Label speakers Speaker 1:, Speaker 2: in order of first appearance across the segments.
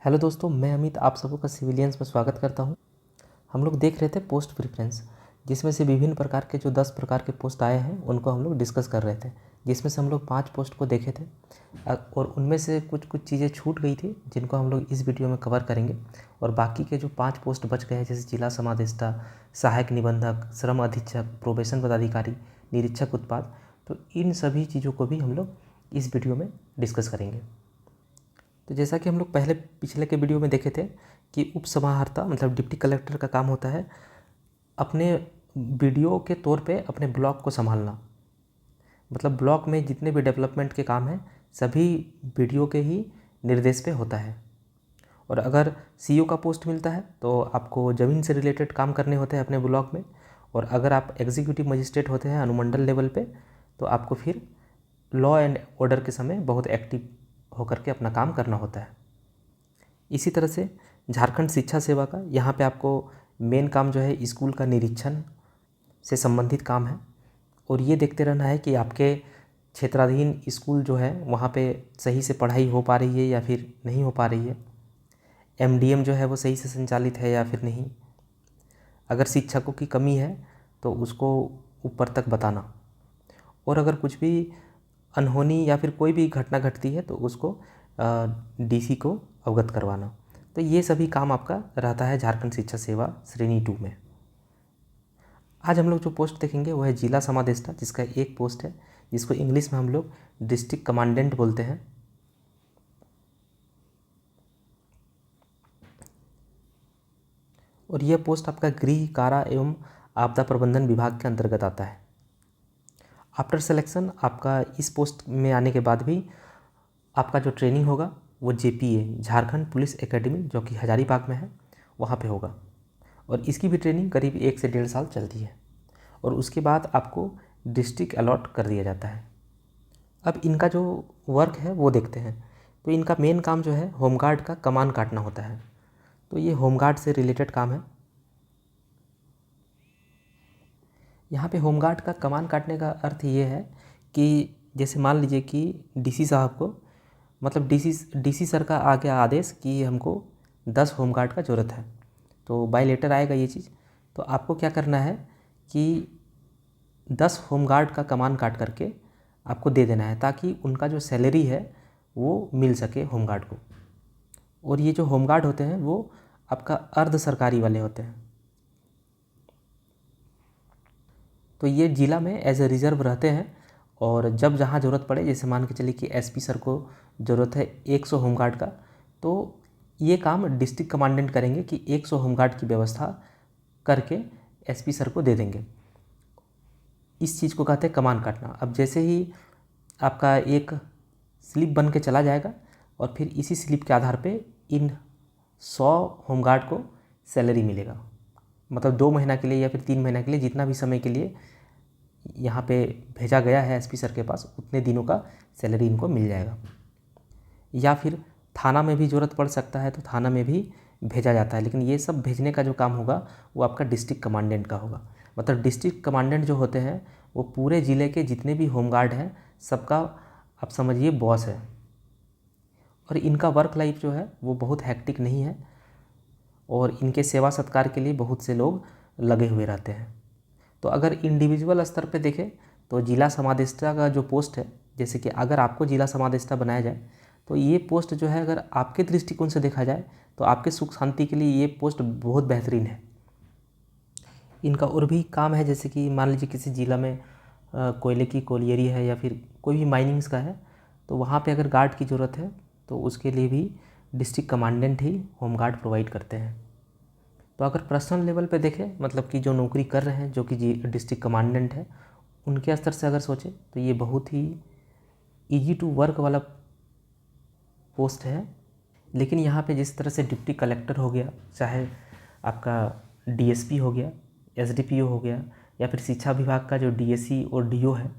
Speaker 1: Hello दोस्तों, मैं अमित आप सबों का सिविलियंस में स्वागत करता हूं। हम लोग देख रहे थे पोस्ट प्रेफरेंस, जिसमें से विभिन्न प्रकार के जो 10 प्रकार के पोस्ट आए हैं उनको हम लोग डिस्कस कर रहे थे, जिसमें से हम लोग 5 पोस्ट को देखे थे और उनमें से कुछ कुछ चीज़ें छूट गई थी जिनको हम लोग इस वीडियो में कवर करेंगे। और बाकी के जो 5 पोस्ट बच गए हैं, जैसे जिला समादेष्टा, सहायक निबंधक, श्रम अधीक्षक, प्रोबेशन पदाधिकारी, निरीक्षक उत्पाद, तो इन सभी चीज़ों को भी हम लोग इस वीडियो में डिस्कस करेंगे। तो जैसा कि हम लोग पहले पिछले के वीडियो में देखे थे कि उप समाहर्ता मतलब डिप्टी कलेक्टर का काम होता है अपने वीडियो के तौर पे अपने ब्लॉक को संभालना। मतलब ब्लॉक में जितने भी डेवलपमेंट के काम हैं सभी वीडियो के ही निर्देश पे होता है। और अगर सीईओ का पोस्ट मिलता है तो आपको ज़मीन से रिलेटेड काम करने होते हैं अपने ब्लॉक में। और अगर आप एग्जीक्यूटिव मजिस्ट्रेट होते हैं अनुमंडल लेवल पे तो आपको फिर लॉ एंड ऑर्डर के समय बहुत एक्टिव होकर के अपना काम करना होता है। इसी तरह से झारखंड शिक्षा सेवा का यहाँ पे आपको मेन काम जो है स्कूल का निरीक्षण से संबंधित काम है। और ये देखते रहना है कि आपके क्षेत्राधीन स्कूल जो है वहाँ पे सही से पढ़ाई हो पा रही है या फिर नहीं हो पा रही है, एमडीएम जो है वो सही से संचालित है या फिर नहीं। अगर शिक्षकों की कमी है तो उसको ऊपर तक बताना। और अगर कुछ भी अनहोनी या फिर कोई भी घटना घटती है तो उसको डीसी को अवगत करवाना। तो ये सभी काम आपका रहता है झारखंड शिक्षा सेवा श्रेणी 2 में। आज हम लोग जो पोस्ट देखेंगे वो है जिला समादेष्टा, जिसका एक पोस्ट है जिसको इंग्लिश में हम लोग डिस्ट्रिक्ट कमांडेंट बोलते हैं। और यह पोस्ट आपका गृह, कारा एवं आपदा प्रबंधन विभाग के अंतर्गत आता है। आफ्टर सिलेक्शन आपका इस पोस्ट में आने के बाद भी आपका जो ट्रेनिंग होगा वो जेपीए झारखंड पुलिस एकेडमी जो कि हजारीबाग में है वहाँ पे होगा। और इसकी भी ट्रेनिंग करीब 1 से 1.5 साल चलती है। और उसके बाद आपको डिस्ट्रिक्ट अलॉट कर दिया जाता है। अब इनका जो वर्क है वो देखते हैं। तो इनका मेन काम जो है होमगार्ड का कमान काटना होता है। तो ये होमगार्ड से रिलेटेड काम है। यहाँ पे होमगार्ड का कमान काटने का अर्थ ये है कि जैसे मान लीजिए कि डीसी साहब को मतलब डीसी सर का आ गया आदेश कि हमको 10 होमगार्ड का ज़रूरत है, तो बाय लेटर आएगा ये चीज़। तो आपको क्या करना है कि 10 होमगार्ड का कमान काट करके आपको दे देना है ताकि उनका जो सैलरी है वो मिल सके होमगार्ड को। और ये जो होमगार्ड होते हैं वो आपका अर्ध सरकारी वाले होते हैं। तो ये ज़िला में एज ए रिज़र्व रहते हैं। और जब जहाँ ज़रूरत पड़े, जैसे मान के चलिए कि एसपी सर को ज़रूरत है 100 होमगार्ड का, तो ये काम डिस्ट्रिक्ट कमांडेंट करेंगे कि 100 होमगार्ड की व्यवस्था करके एसपी सर को दे देंगे। इस चीज़ को कहते हैं कमान काटना। अब जैसे ही आपका एक स्लिप बन के चला जाएगा और फिर इसी स्लिप के आधार पे इन 100 होमगार्ड को सैलरी मिलेगा। मतलब 2 महीना के लिए या फिर 3 महीना के लिए, जितना भी समय के लिए यहाँ पे भेजा गया है एसपी सर के पास, उतने दिनों का सैलरी इनको मिल जाएगा। या फिर थाना में भी ज़रूरत पड़ सकता है तो थाना में भी भेजा जाता है, लेकिन ये सब भेजने का जो काम होगा वो आपका डिस्ट्रिक्ट कमांडेंट का होगा। मतलब डिस्ट्रिक्ट कमांडेंट जो होते हैं वो पूरे ज़िले के जितने भी होमगार्ड हैं सबका आप समझिए बॉस है। और इनका वर्क लाइफ जो है वो बहुत हैक्टिक नहीं है और इनके सेवा सत्कार के लिए बहुत से लोग लगे हुए रहते हैं। तो अगर इंडिविजुअल स्तर पे देखें तो जिला समादेष्टा का जो पोस्ट है, जैसे कि अगर आपको जिला समादेष्टा बनाया जाए तो ये पोस्ट जो है अगर आपके दृष्टिकोण से देखा जाए तो आपके सुख शांति के लिए ये पोस्ट बहुत बेहतरीन है। इनका और भी काम है, जैसे कि मान लीजिए किसी ज़िला में कोयले की कोलियरी है या फिर कोई भी माइनिंग्स का है, तो वहाँ पे अगर गार्ड की ज़रूरत है तो उसके लिए भी डिस्ट्रिक्ट कमांडेंट ही होमगार्ड प्रोवाइड करते हैं। तो अगर पर्सनल लेवल पे देखें, मतलब कि जो नौकरी कर रहे हैं जो कि डिस्ट्रिक्ट कमांडेंट है, उनके स्तर से अगर सोचें तो ये बहुत ही ईजी टू वर्क वाला पोस्ट है। लेकिन यहाँ पे जिस तरह से डिप्टी कलेक्टर हो गया, चाहे आपका डीएसपी हो गया, एसडीपीओ हो गया, या फिर शिक्षा विभाग का जो डीएसई और डीओ है,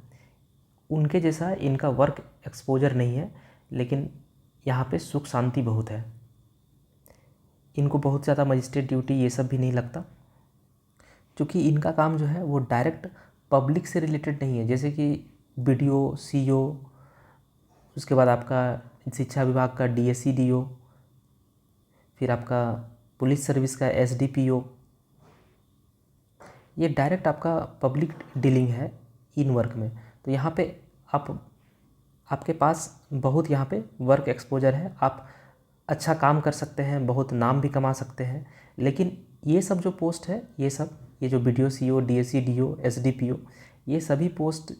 Speaker 1: उनके जैसा इनका वर्क एक्सपोजर नहीं है। लेकिन यहाँ पे सुख शांति बहुत है। इनको बहुत ज़्यादा मजिस्ट्रेट ड्यूटी ये सब भी नहीं लगता, क्योंकि इनका काम जो है वो डायरेक्ट पब्लिक से रिलेटेड नहीं है। जैसे कि बीडीओ, सीईओ, उसके बाद आपका शिक्षा विभाग का डीएसई डीओ, फिर आपका पुलिस सर्विस का SDPO, ये डायरेक्ट आपका पब्लिक डीलिंग है इन वर्क में। तो यहाँ पे आपके पास बहुत यहाँ पे वर्क एक्सपोजर है, आप अच्छा काम कर सकते हैं, बहुत नाम भी कमा सकते हैं। लेकिन ये सब जो पोस्ट है, ये जो BDO CO DSC DO SDPO, ये सभी पोस्ट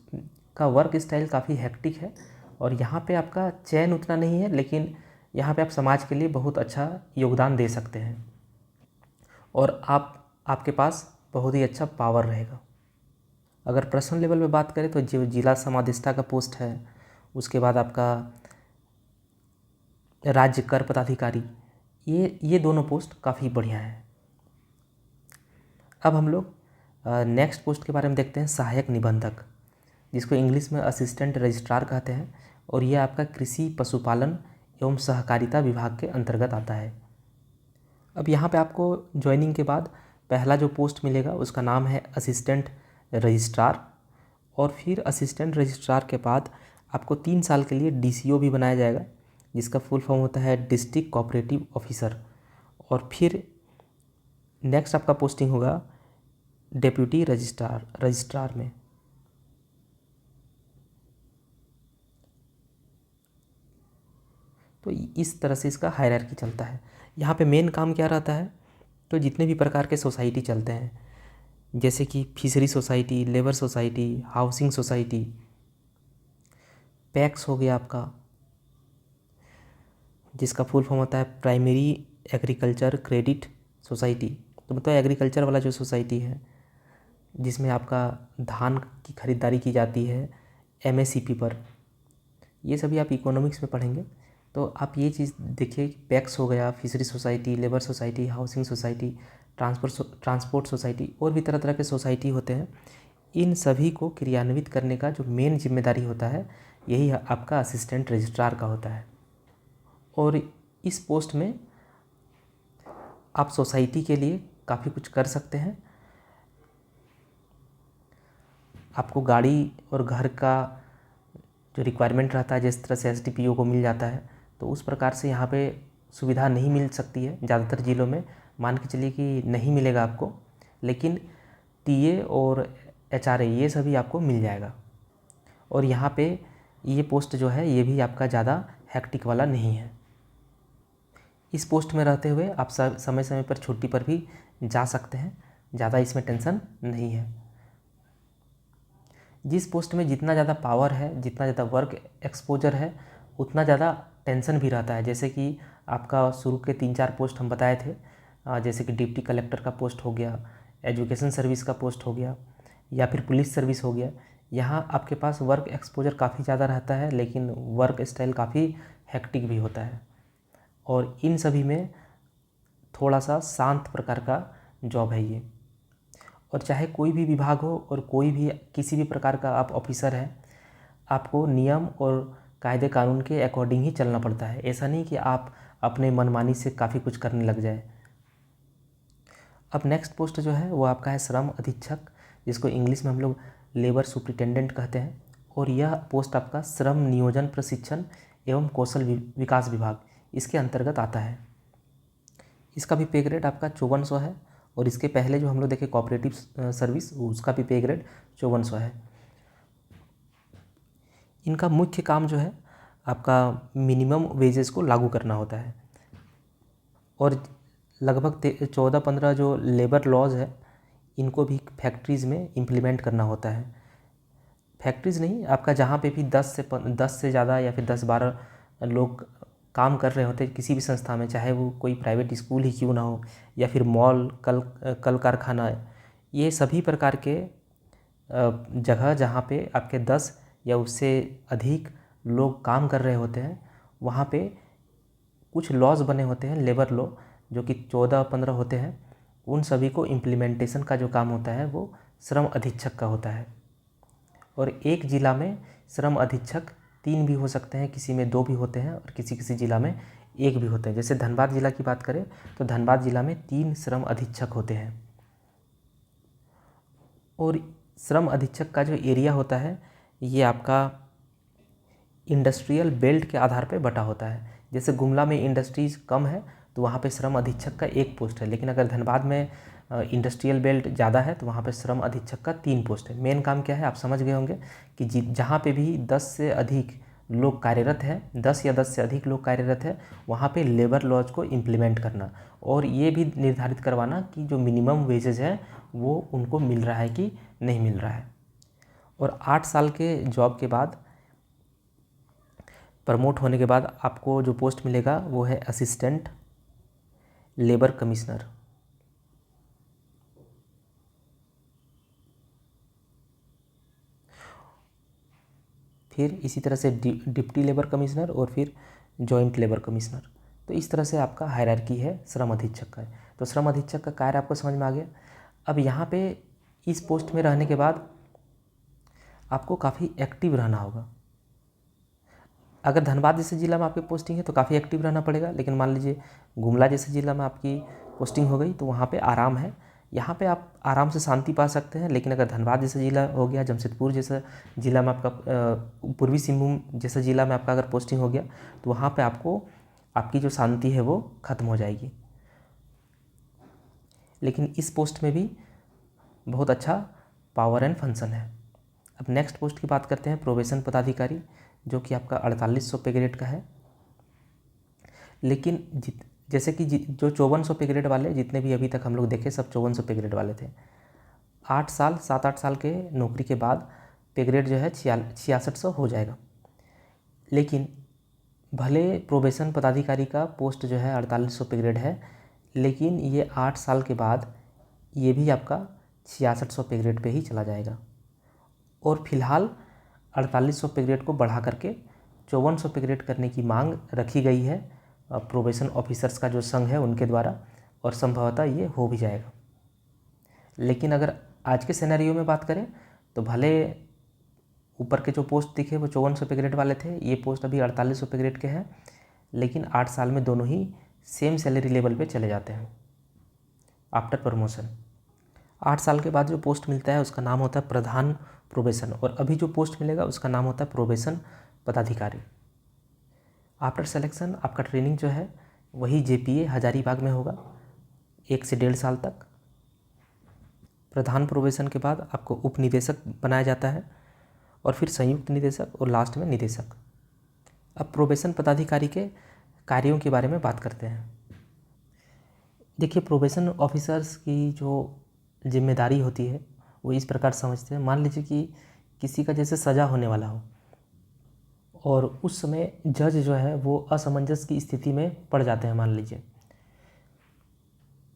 Speaker 1: का वर्क स्टाइल काफ़ी हेक्टिक है और यहाँ पे आपका चयन उतना नहीं है, लेकिन यहाँ पे आप समाज के लिए बहुत अच्छा योगदान दे सकते हैं और आपके पास बहुत ही अच्छा पावर रहेगा। अगर पर्सनल लेवल पे बात करें तो जो जिला समादेष्टा का पोस्ट है, उसके बाद आपका राज्य कर पदाधिकारी, ये दोनों पोस्ट काफ़ी बढ़िया है। अब हम लोग नेक्स्ट पोस्ट के बारे में देखते हैं, सहायक निबंधक, जिसको इंग्लिश में असिस्टेंट रजिस्ट्रार कहते हैं और ये आपका कृषि पशुपालन एवं सहकारिता विभाग के अंतर्गत आता है। अब यहाँ पे आपको ज्वाइनिंग के बाद पहला जो पोस्ट मिलेगा उसका नाम है असिस्टेंट रजिस्ट्रार और फिर असिस्टेंट रजिस्ट्रार के बाद आपको 3 साल के लिए DCO भी बनाया जाएगा, जिसका फुल फॉर्म होता है डिस्ट्रिक्ट कोऑपरेटिव ऑफिसर। और फिर नेक्स्ट आपका पोस्टिंग होगा डेप्यूटी रजिस्ट्रार में। तो इस तरह से इसका हायरार्की चलता है। यहाँ पे मेन काम क्या रहता है, तो जितने भी प्रकार के सोसाइटी चलते हैं, जैसे कि fishery society, labour society, housing society, PACS हो गया आपका, जिसका फुल फॉर्म होता है प्राइमरी एग्रीकल्चर क्रेडिट सोसाइटी। तो मतलब एग्रीकल्चर वाला जो सोसाइटी है, जिसमें आपका धान की खरीदारी की जाती है MSCP पर, ये सभी आप इकोनॉमिक्स में पढ़ेंगे। तो आप ये चीज़ देखिए, पैक्स हो गया, fishery society, labour society, housing society, transport society और भी तरह तरह के सोसाइटी होते हैं। इन सभी को क्रियान्वित करने का जो मेन जिम्मेदारी होता है, यही आपका असिस्टेंट रजिस्ट्रार का होता है। और इस पोस्ट में आप सोसाइटी के लिए काफ़ी कुछ कर सकते हैं। आपको गाड़ी और घर का जो रिक्वायरमेंट रहता है, जिस तरह से SDPO को मिल जाता है, तो उस प्रकार से यहाँ पे सुविधा नहीं मिल सकती है ज़्यादातर ज़िलों में। मान के चलिए कि नहीं मिलेगा आपको, लेकिन TA और HRA ये सभी आपको मिल जाएगा। और यहाँ पे ये पोस्ट जो है, ये भी आपका ज़्यादा हेक्टिक वाला नहीं है। इस पोस्ट में रहते हुए आप समय समय पर छुट्टी पर भी जा सकते हैं, ज़्यादा इसमें टेंशन नहीं है। जिस पोस्ट में जितना ज़्यादा पावर है, जितना ज़्यादा वर्क एक्सपोजर है, उतना ज़्यादा टेंशन भी रहता है। जैसे कि आपका शुरू के 3-4 पोस्ट हम बताए थे, जैसे कि डिप्टी कलेक्टर का पोस्ट हो गया, एजुकेशन सर्विस का पोस्ट हो गया, या फिर पुलिस सर्विस हो गया। यहाँ आपके पास वर्क एक्सपोजर काफ़ी ज़्यादा रहता है, लेकिन वर्क स्टाइल काफ़ी हेक्टिक भी होता है। और इन सभी में थोड़ा सा शांत प्रकार का जॉब है ये। और चाहे कोई भी विभाग हो और कोई भी किसी भी प्रकार का आप ऑफिसर हैं, आपको नियम और कायदे कानून के अकॉर्डिंग ही चलना पड़ता है। ऐसा नहीं कि आप अपने मनमानी से काफ़ी कुछ करने लग जाए। अब नेक्स्ट पोस्ट जो है वो आपका है श्रम अधीक्षक, जिसको इंग्लिश में हम लोग लेबर सुपरिटेंडेंट कहते हैं। और यह पोस्ट आपका श्रम नियोजन प्रशिक्षण एवं कौशल विकास विभाग, इसके अंतर्गत आता है। इसका भी पे ग्रेड आपका 5400 है और इसके पहले जो हम लोग देखे कोऑपरेटिव सर्विस, उसका भी पे ग्रेड 5400 है। इनका मुख्य काम जो है आपका मिनिमम वेजेस को लागू करना होता है और लगभग 14-15 जो लेबर लॉज है, इनको भी फैक्ट्रीज़ में इम्प्लीमेंट करना होता है। फैक्ट्रीज़ नहीं, आपका जहाँ पे भी 10 से ज़्यादा या फिर 10-12 लोग काम कर रहे होते हैं किसी भी संस्था में, चाहे वो कोई प्राइवेट स्कूल ही क्यों ना हो या फिर मॉल, कल कारखाना, ये सभी प्रकार के जगह जहाँ पे आपके 10 या उससे अधिक लोग काम कर रहे होते हैं, वहाँ पे कुछ लॉज बने होते हैं, लेबर लॉ, जो कि 14-15 होते हैं। उन सभी को इम्प्लीमेंटेशन का जो काम होता है वो श्रम अधीक्षक का होता है। और एक ज़िला में श्रम अधीक्षक 3 भी हो सकते हैं, किसी में 2 भी होते हैं और किसी किसी ज़िला में 1 भी होते हैं। जैसे धनबाद ज़िला की बात करें तो धनबाद ज़िला में 3 श्रम अधीक्षक होते हैं। और श्रम अधीक्षक का जो एरिया होता है, ये आपका इंडस्ट्रियल बेल्ट के आधार पर बटा होता है। जैसे गुमला में इंडस्ट्रीज़ कम है तो वहाँ पे श्रम अधीक्षक का 1 पोस्ट है। लेकिन अगर धनबाद में इंडस्ट्रियल बेल्ट ज़्यादा है तो वहाँ पे श्रम अधीक्षक का 3 पोस्ट है। मेन काम क्या है आप समझ गए होंगे कि जहाँ पे भी 10 से अधिक लोग कार्यरत हैं, 10 या 10 से अधिक लोग कार्यरत है, वहाँ पे लेबर लॉज को इम्प्लीमेंट करना और ये भी निर्धारित करवाना कि जो मिनिमम वेजेज है वो उनको मिल रहा है कि नहीं मिल रहा है। और 8 साल के जॉब के बाद प्रमोट होने के बाद आपको जो पोस्ट मिलेगा वो है असिस्टेंट लेबर कमिश्नर। फिर इसी तरह से डिप्टी लेबर कमिश्नर और फिर जॉइंट लेबर कमिश्नर। तो इस तरह से आपका हायरार्की है श्रम अधीक्षक का। तो श्रम अधीक्षक का कार्य आपको समझ में आ गया। अब यहाँ पे इस पोस्ट में रहने के बाद आपको काफ़ी एक्टिव रहना होगा। अगर धनबाद जैसे ज़िला में आपकी पोस्टिंग है तो काफ़ी एक्टिव रहना पड़ेगा, लेकिन मान लीजिए गुमला जैसे ज़िला में आपकी पोस्टिंग हो गई तो वहाँ पे आराम है, यहाँ पे आप आराम से शांति पा सकते हैं। लेकिन अगर धनबाद जैसा ज़िला हो गया, जमशेदपुर जैसा ज़िला में आपका पूर्वी सिंहभूम जैसा ज़िला में आपका अगर पोस्टिंग हो गया तो वहाँ पे आपको आपकी जो शांति है वो ख़त्म हो जाएगी। लेकिन इस पोस्ट में भी बहुत अच्छा पावर एंड फंक्शन है। अब नेक्स्ट पोस्ट की बात करते हैं, प्रोबेशन पदाधिकारी, जो कि आपका 4800 पे ग्रेड का है। लेकिन जैसे कि जो 5400 पे ग्रेड वाले जितने भी अभी तक हम लोग देखे सब 5400 पे ग्रेड वाले थे। 7-8 साल के नौकरी के बाद पे ग्रेड जो है 6600 हो जाएगा। लेकिन भले प्रोबेशन पदाधिकारी का पोस्ट जो है 4800 पे ग्रेड है, लेकिन ये 8 साल के बाद ये भी आपका 6600 पे ग्रेड पे ही चला जाएगा। और फिलहाल 4800 पे ग्रेड को बढ़ा करके 5400 पे ग्रेड करने की मांग रखी गई है प्रोबेशन ऑफिसर्स का जो संघ है उनके द्वारा, और संभवतः ये हो भी जाएगा। लेकिन अगर आज के सिनेरियो में बात करें तो भले ऊपर के जो पोस्ट दिखे वो 5400 पे ग्रेड वाले थे, ये पोस्ट अभी 4800 पे ग्रेड के हैं, लेकिन 8 साल में दोनों ही सेम सैलरी लेवल पे चले जाते हैं आफ्टर प्रमोशन। 8 साल के बाद जो पोस्ट मिलता है उसका नाम होता है प्रधान प्रोबेशन, और अभी जो पोस्ट मिलेगा उसका नाम होता है प्रोबेशन पदाधिकारी। आफ्टर सिलेक्शन आपका ट्रेनिंग जो है वही जेपीए हजारीबाग में होगा 1 से 1.5 साल तक। प्रधान प्रोबेशन के बाद आपको उप निदेशक बनाया जाता है और फिर संयुक्त निदेशक और लास्ट में निदेशक। अब प्रोबेशन पदाधिकारी के कार्यों के बारे में बात करते हैं। देखिए, प्रोबेशन ऑफिसर्स की जो जिम्मेदारी होती है वो इस प्रकार समझते हैं। मान लीजिए कि किसी का जैसे सज़ा होने वाला हो और उस समय जज जो है वो असमंजस की स्थिति में पड़ जाते हैं मान लीजिए,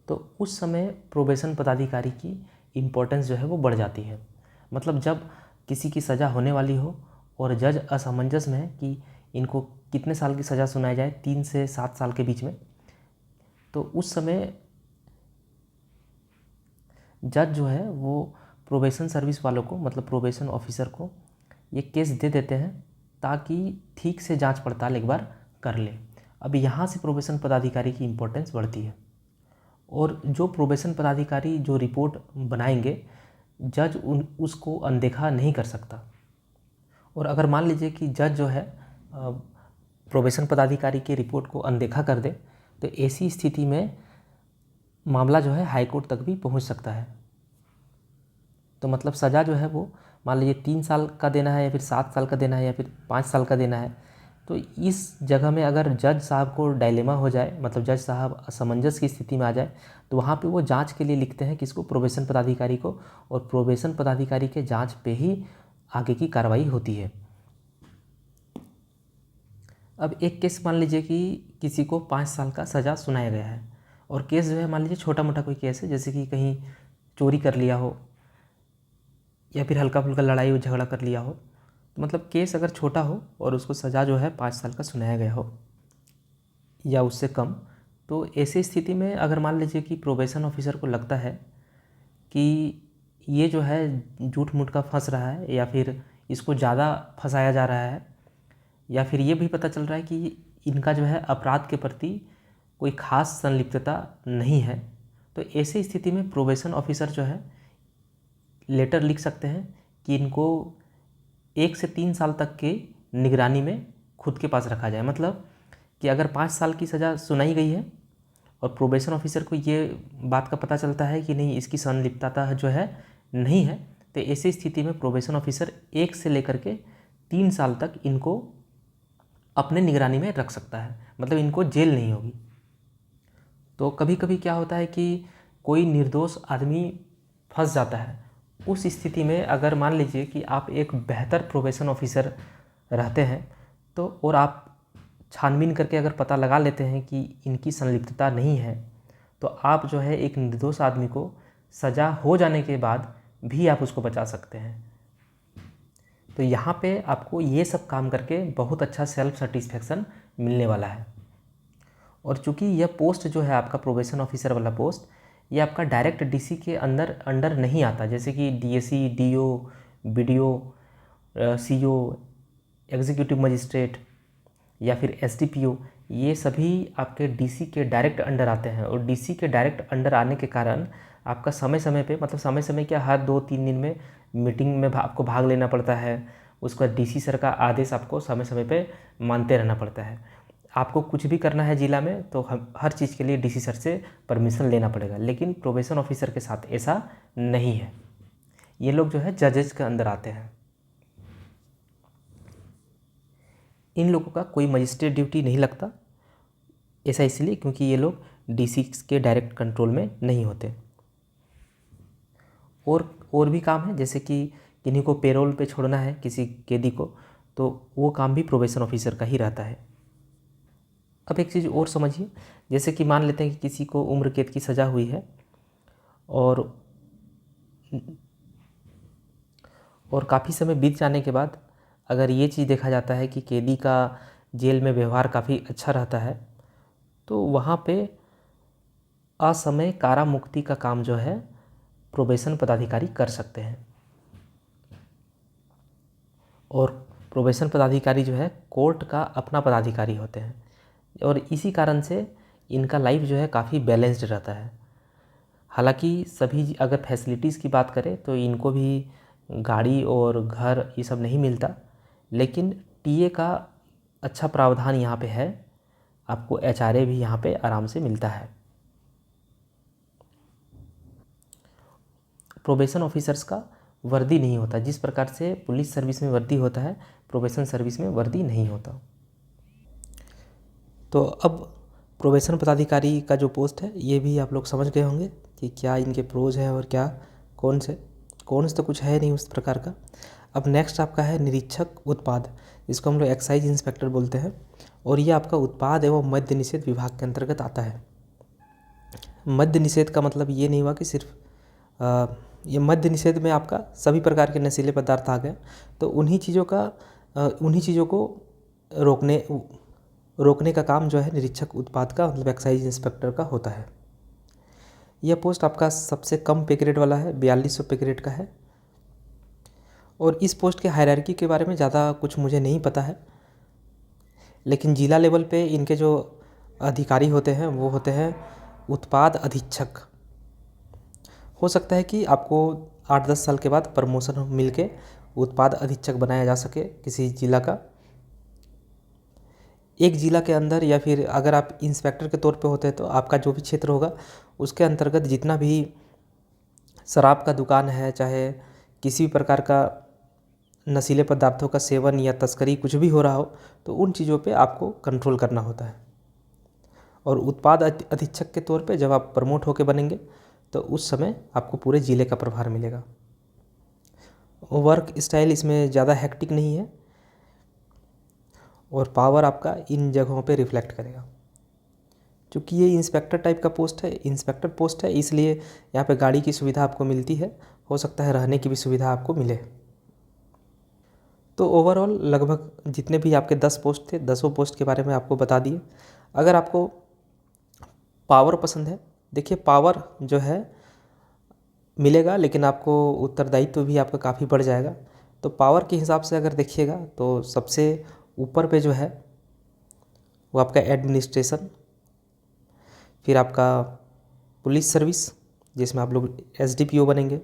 Speaker 1: तो उस समय प्रोबेशन पदाधिकारी की इम्पोर्टेंस जो है वो बढ़ जाती है। मतलब जब किसी की सज़ा होने वाली हो और जज असमंजस में है कि इनको कितने साल की सज़ा सुनाई जाए, 3 से 7 साल के बीच में, तो उस समय जज जो है वो प्रोबेशन सर्विस वालों को, मतलब प्रोबेशन ऑफिसर को ये केस दे देते हैं ताकि ठीक से जांच पड़ताल एक बार कर ले। अब यहाँ से प्रोबेशन पदाधिकारी की इम्पोर्टेंस बढ़ती है, और जो प्रोबेशन पदाधिकारी जो रिपोर्ट बनाएंगे जज उसको अनदेखा नहीं कर सकता। और अगर मान लीजिए कि जज जो है प्रोबेशन पदाधिकारी की रिपोर्ट को अनदेखा कर दे तो ऐसी स्थिति में मामला जो है हाई कोर्ट तक भी पहुंच सकता है। तो मतलब सज़ा जो है वो मान लीजिए 3 साल का देना है या फिर 7 साल का देना है या फिर 5 साल का देना है, तो इस जगह में अगर जज साहब को डायलेमा हो जाए, मतलब जज साहब असमंजस की स्थिति में आ जाए, तो वहाँ पे वो जांच के लिए लिखते हैं किसको, प्रोबेशन पदाधिकारी को, और प्रोबेशन पदाधिकारी के जांच पे ही आगे की कार्रवाई होती है। अब एक केस मान लीजिए कि किसी को 5 साल का सज़ा सुनाया गया है, और केस जो है मान लीजिए छोटा मोटा कोई केस है, जैसे कि कहीं चोरी कर लिया हो या फिर हल्का फुल्का लड़ाई झगड़ा कर लिया हो, तो मतलब केस अगर छोटा हो और उसको सज़ा जो है 5 साल का सुनाया गया हो या उससे कम, तो ऐसी स्थिति में अगर मान लीजिए कि प्रोबेशन ऑफिसर को लगता है कि ये जो है झूठ मूठ का फंस रहा है या फिर इसको ज़्यादा फंसाया जा रहा है, या फिर ये भी पता चल रहा है कि इनका जो है अपराध के प्रति कोई ख़ास संलिप्तता नहीं है, तो ऐसी स्थिति में प्रोबेशन ऑफिसर जो है लेटर लिख सकते हैं कि इनको 1 से 3 साल तक के निगरानी में खुद के पास रखा जाए। मतलब कि अगर 5 साल की सज़ा सुनाई गई है और प्रोबेशन ऑफिसर को ये बात का पता चलता है कि नहीं, इसकी संलिप्तता जो है नहीं है, तो ऐसी स्थिति में प्रोबेशन ऑफिसर 1 से लेकर के 3 साल तक इनको अपने निगरानी में रख सकता है, मतलब इनको जेल नहीं होगी। तो कभी कभी क्या होता है कि कोई निर्दोष आदमी फंस जाता है। उस स्थिति में अगर मान लीजिए कि आप एक बेहतर प्रोबेशन ऑफिसर रहते हैं तो और आप छानबीन करके अगर पता लगा लेते हैं कि इनकी संलिप्तता नहीं है, तो आप जो है एक निर्दोष आदमी को सज़ा हो जाने के बाद भी आप उसको बचा सकते हैं। तो यहाँ पे आपको ये सब काम करके बहुत अच्छा सेल्फ सेटिस्फेक्शन मिलने वाला है। और चूँकि यह पोस्ट जो है आपका प्रोबेशन ऑफिसर वाला पोस्ट, ये आपका डायरेक्ट डीसी के अंडर नहीं आता, जैसे कि DSE, DO, BDO, CO, executive magistrate या फिर एसडीपीओ, ये सभी आपके डीसी के डायरेक्ट अंडर आते हैं। और डीसी के डायरेक्ट अंडर आने के कारण आपका समय समय पे, मतलब समय समय क्या, हर 2-3 दिन में मीटिंग में आपको भाग लेना पड़ता है। उसका डीसी सर का आदेश आपको समय समय पे मानते रहना पड़ता है। आपको कुछ भी करना है जिला में तो हर चीज़ के लिए डीसी सर से परमिशन लेना पड़ेगा, लेकिन प्रोबेशन ऑफिसर के साथ ऐसा नहीं है। ये लोग जो है जजेस के अंदर आते हैं। इन लोगों का कोई मजिस्ट्रेट ड्यूटी नहीं लगता, ऐसा इसलिए क्योंकि ये लोग डीसी के डायरेक्ट कंट्रोल में नहीं होते। और भी काम है, जैसे कि किन्हीं को पेरोल पे छोड़ना है किसी कैदी को, तो वो काम भी प्रोबेशन ऑफिसर का ही रहता है। अब एक चीज़ और समझिए, जैसे कि मान लेते हैं कि किसी को उम्र कैद की सज़ा हुई है और काफ़ी समय बीत जाने के बाद अगर ये चीज़ देखा जाता है कि कैदी का जेल में व्यवहार काफ़ी अच्छा रहता है, तो वहाँ पे असमय कारा मुक्ति का काम जो है प्रोबेशन पदाधिकारी कर सकते हैं। और प्रोबेशन पदाधिकारी जो है कोर्ट का अपना पदाधिकारी होते हैं, और इसी कारण से इनका लाइफ जो है काफ़ी बैलेंस्ड रहता है। हालांकि सभी अगर फैसिलिटीज़ की बात करें तो इनको भी गाड़ी और घर ये सब नहीं मिलता, लेकिन टीए का अच्छा प्रावधान यहाँ पे है, आपको एचआरए भी यहाँ पे आराम से मिलता है। प्रोबेशन ऑफिसर्स का वर्दी नहीं होता, जिस प्रकार से पुलिस सर्विस में वर्दी होता है, प्रोबेशन सर्विस में वर्दी नहीं होता। तो अब प्रोबेशन पदाधिकारी का जो पोस्ट है ये भी आप लोग समझ गए होंगे कि क्या इनके प्रोज हैं और क्या कौन से तो कुछ है नहीं उस प्रकार का। अब नेक्स्ट आपका है निरीक्षक उत्पाद, जिसको हम लोग एक्साइज इंस्पेक्टर बोलते हैं, और ये आपका उत्पाद एवं मद्य निषेध विभाग के अंतर्गत आता है। मद्य निषेध का मतलब ये नहीं हुआ कि सिर्फ ये मद्य निषेध में आपका सभी प्रकार के नशीले पदार्थ आ गए, तो उन्हीं चीज़ों को रोकने का काम जो है निरीक्षक उत्पाद का, मतलब एक्साइज इंस्पेक्टर का होता है। यह पोस्ट आपका सबसे कम पे ग्रेड वाला है, 4200 पे ग्रेड का है। और इस पोस्ट के हायरार्की के बारे में ज़्यादा कुछ मुझे नहीं पता है, लेकिन जिला लेवल पे इनके जो अधिकारी होते हैं वो होते हैं उत्पाद अधीक्षक। हो सकता है कि आपको 8-10 साल के बाद प्रमोशन मिल के उत्पाद अधीक्षक बनाया जा सके किसी जिला का। एक जिला के अंदर, या फिर अगर आप इंस्पेक्टर के तौर पे होते हैं तो आपका जो भी क्षेत्र होगा उसके अंतर्गत जितना भी शराब का दुकान है, चाहे किसी भी प्रकार का नशीले पदार्थों का सेवन या तस्करी कुछ भी हो रहा हो, तो उन चीज़ों पे आपको कंट्रोल करना होता है। और उत्पाद अधीक्षक के तौर पे जब आप प्रमोट होके बनेंगे तो उस समय आपको पूरे ज़िले का प्रभार मिलेगा। वर्क स्टाइल इसमें ज़्यादा हेक्टिक नहीं है और पावर आपका इन जगहों पे रिफ्लेक्ट करेगा। क्योंकि ये इंस्पेक्टर टाइप का इंस्पेक्टर पोस्ट है, इसलिए यहाँ पे गाड़ी की सुविधा आपको मिलती है, हो सकता है रहने की भी सुविधा आपको मिले। तो ओवरऑल लगभग जितने भी आपके 10 पोस्ट थे, 10 पोस्ट के बारे में आपको बता दिए। अगर आपको पावर पसंद है, देखिए पावर जो है मिलेगा, लेकिन आपको उत्तरदायित्व भी आपका काफ़ी बढ़ जाएगा। तो पावर के हिसाब से अगर देखिएगा तो सबसे ऊपर पे जो है वो आपका एडमिनिस्ट्रेशन, फिर आपका पुलिस सर्विस जिसमें आप लोग एसडीपीओ बनेंगे,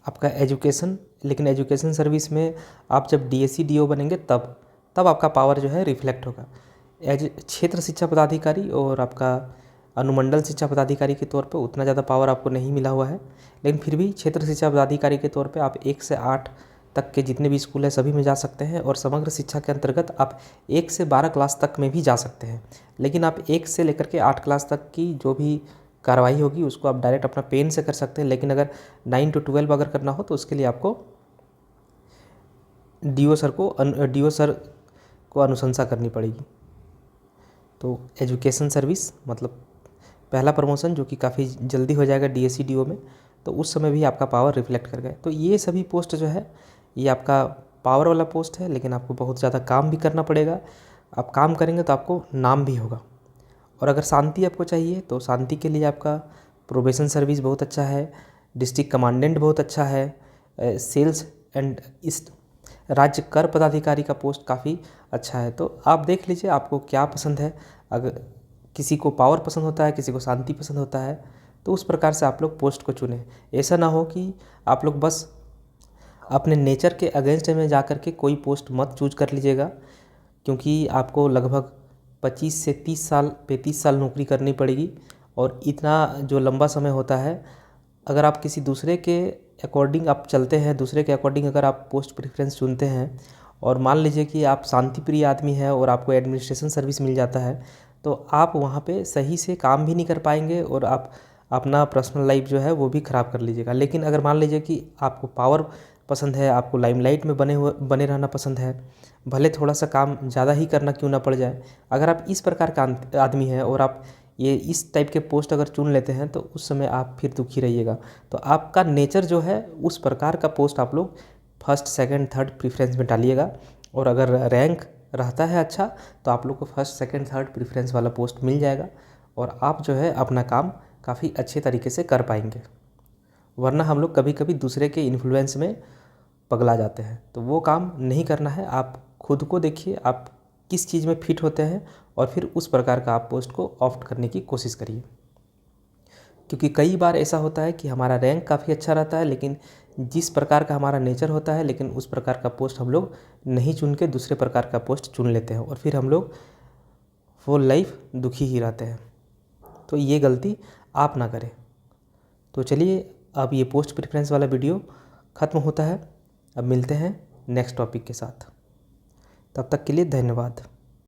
Speaker 1: आपका एजुकेशन, लेकिन एजुकेशन सर्विस में आप जब डीएससी डीओ बनेंगे तब आपका पावर जो है रिफ्लेक्ट होगा। एज क्षेत्र शिक्षा पदाधिकारी और आपका अनुमंडल शिक्षा पदाधिकारी के तौर पे उतना ज़्यादा पावर आपको नहीं मिला हुआ है, लेकिन फिर भी क्षेत्र शिक्षा पदाधिकारी के तौर पे आप 1 से 8 तक के जितने भी स्कूल हैं सभी में जा सकते हैं, और समग्र शिक्षा के अंतर्गत आप 1 से 12 क्लास तक में भी जा सकते हैं। लेकिन आप 1 से लेकर के 8 क्लास तक की जो भी कार्रवाई होगी उसको आप डायरेक्ट अपना पेन से कर सकते हैं, लेकिन अगर 9 to 12 अगर करना हो तो उसके लिए आपको डीओ सर को अनुशंसा करनी पड़ेगी। तो एजुकेशन सर्विस मतलब पहला प्रमोशन जो कि काफ़ी जल्दी हो जाएगा डीएससी डीओ में, तो उस समय भी आपका पावर रिफ्लेक्ट कर गए। तो ये सभी पोस्ट जो है ये आपका पावर वाला पोस्ट है, लेकिन आपको बहुत ज़्यादा काम भी करना पड़ेगा। आप काम करेंगे तो आपको नाम भी होगा। और अगर शांति आपको चाहिए तो शांति के लिए आपका प्रोबेशन सर्विस बहुत अच्छा है, डिस्ट्रिक्ट कमांडेंट बहुत अच्छा है, सेल्स एंड इस राज्य कर पदाधिकारी का पोस्ट काफ़ी अच्छा है। तो आप देख लीजिए आपको क्या पसंद है। अगर किसी को पावर पसंद होता है, किसी को शांति पसंद होता है, तो उस प्रकार से आप लोग पोस्ट को चुनें। ऐसा ना हो कि आप लोग बस अपने नेचर के अगेंस्ट में जा कर के कोई पोस्ट मत चूज कर लीजिएगा, क्योंकि आपको लगभग 25 से 30 साल 35 साल नौकरी करनी पड़ेगी। और इतना जो लंबा समय होता है, अगर आप किसी दूसरे के अकॉर्डिंग आप चलते हैं, दूसरे के अकॉर्डिंग अगर आप पोस्ट प्रेफरेंस चुनते हैं, और मान लीजिए कि आप शांति प्रिय आदमी हैं और आपको एडमिनिस्ट्रेशन सर्विस मिल जाता है, तो आप वहाँ पे सही से काम भी नहीं कर पाएंगे और आप अपना पर्सनल लाइफ जो है वो भी ख़राब कर लीजिएगा। लेकिन अगर मान लीजिए कि आपको पावर पसंद है, आपको लाइमलाइट में बने रहना पसंद है, भले थोड़ा सा काम ज़्यादा ही करना क्यों ना पड़ जाए, अगर आप इस प्रकार का आदमी हैं और आप ये इस टाइप के पोस्ट अगर चुन लेते हैं, तो उस समय आप फिर दुखी रहिएगा। तो आपका नेचर जो है उस प्रकार का पोस्ट आप लोग फर्स्ट सेकंड थर्ड प्रेफरेंस में डालिएगा। और अगर रैंक रहता है अच्छा, तो आप लोग को फर्स्ट सेकंड थर्ड प्रेफरेंस वाला पोस्ट मिल जाएगा और आप जो है अपना काम काफ़ी अच्छे तरीके से कर पाएंगे। वरना हम लोग कभी कभी दूसरे के इन्फ्लुएंस में पगला जाते हैं, तो वो काम नहीं करना है। आप खुद को देखिए आप किस चीज़ में फिट होते हैं और फिर उस प्रकार का आप पोस्ट को ऑप्ट करने की कोशिश करिए। क्योंकि कई बार ऐसा होता है कि हमारा रैंक काफ़ी अच्छा रहता है, लेकिन जिस प्रकार का हमारा नेचर होता है, लेकिन उस प्रकार का पोस्ट हम लोग नहीं चुन के दूसरे प्रकार का पोस्ट चुन लेते हैं और फिर हम लोग फुल लाइफ दुखी ही रहते हैं। तो ये गलती आप ना करें। तो चलिए अब ये पोस्ट प्रेफरेंस वाला वीडियो ख़त्म होता है। अब मिलते हैं नेक्स्ट टॉपिक के साथ। तब तक के लिए धन्यवाद।